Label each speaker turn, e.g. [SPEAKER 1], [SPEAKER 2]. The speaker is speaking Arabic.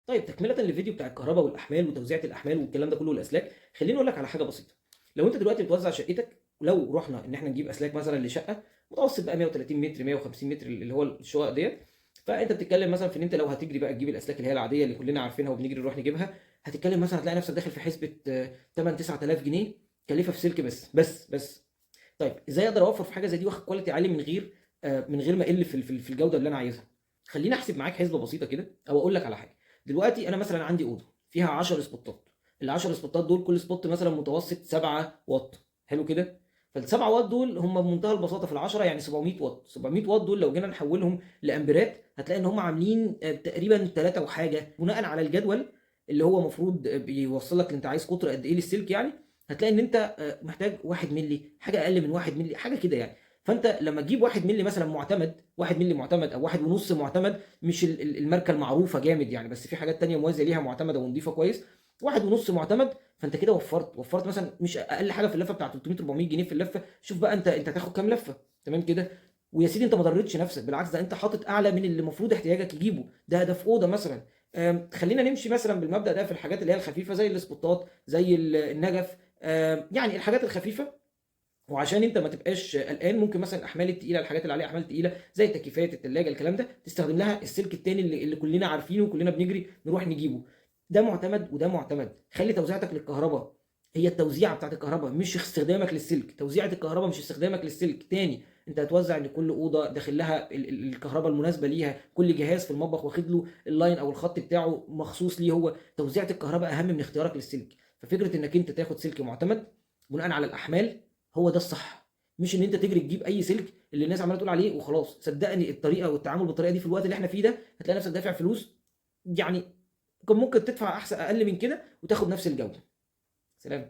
[SPEAKER 1] طيب تكملة للفيديو بتاع الكهرباء والأحمال وتوزيعة الأحمال والكلام ده كله والأسلاك، خلّيني أقول لك على حاجة بسيطة. لو أنت دلوقتي بتوزّع شقتك، ولو رُحنا إن إحنا نجيب أسلاك مثلًا لشقة متوسط بقى 130 متر، 150 متر اللي هو الشقق ديّة، فأنت بتتكلم مثلًا في إن أنت لو هتجري بقى تجيب الأسلاك اللي هي العادية اللي كلنا عارفينها وبنجري نروح نجيبها، هتتكلم مثلًا هتلاقي نفسك داخل في حسبة 8، 9000 جنيه كلفة في سلك بس. طيب إزاي أقدر أوفّر في حاجة زي دي وآخد quality عالي من غير ما أقِل في الجودة اللي أنا عايزها؟ خلّيني أحسب معاك حسبة بسيطة كده أو أقول لك على حاجة. دلوقتي أنا مثلًا عندي أوضة فيها 10 إسبوتات، ال10 إسبوتات دول كل spot مثلًا متوسط 7 واط، حلو كده؟ فال7 واط دول هم بمنتهى البساطة في ال10 يعني 700 واط، 700 واط دول لو جينا نحوّلهم لأمبيرات هتلاقي إن هم عاملين تقريبًا 3 وحاجة بناءً على الجدول اللي هو المفروض بيوصّل لك أنت عايز قطر قد إيه للسلك يعني، هتلاقي إن أنت محتاج 1 مللي، حاجة أقل من 1 مللي، حاجة كده يعني. فأنت لمّا تجيب 1 مللي مثلًا مُعتمد، 1 مللي مُعتمد أو 1.5 مُعتمد، مش الماركة المعروفة جامد يعني، بس في حاجات تانية موازية ليها مُعتمدة ونضيفة كويس، 1.5 مُعتمد، فأنت كده وفّرت مثلًا مش أقل حاجة في اللفة بتاع 300، 400 جنيه في اللفة، شوف بقى أنت هتاخد كام لفة، تمام كده؟ ويا سيدي أنت ما ضرّيتش نفسك، بالعكس ده أنت حاطط أعلى من اللي المفروض احتياجك يجيبه، ده في أوضة مثلًا. خلّينا نمشي مثلًا بالمبدأ ده في الحاجات اللي هي الخفيفة زي الإسبوتات، زي النجف، يعني الحاجات الخفيفة، وعشان أنت ما تبقاش قلقان ممكن مثلًا الأحمال التقيلة، الحاجات اللي عليها أحمال تقيلة زي التكييفات، التلاجة، الكلام ده، تستخدم لها السلك التاني اللي كلنا عارفينه وكلنا بنجري نروح نجيبه. ده مُعتمد وده مُعتمد. خلّي توزيعتك للكهربا هي التوزيعة بتاعة الكهربا مش استخدامك للسلك، توزيعة الكهربا مش استخدامك للسلك. تاني، أنت هتوزّع إن كل أوضة داخل لها الكهربا المناسبة ليها، كل جهاز في المطبخ واخد له الline أو الخط بتاعه مخصوص ليه هو. توزيعة الكهربا أهم من اختيارك للسلك. ففكرة إنك أنت تاخد سلك مُعتمد بناءً على الأحمال هو ده الصح، مش إن أنت تجري تجيب أي سلك اللي الناس عمّالة تقول عليه وخلاص. صدّقني الطريقة والتعامل بالطريقة دي في الوقت اللي إحنا فيه ده، هتلاقي نفسك دافع فلوس يعني كان ممكن تدفع أقل من كده وتاخد نفس الجودة. سلام.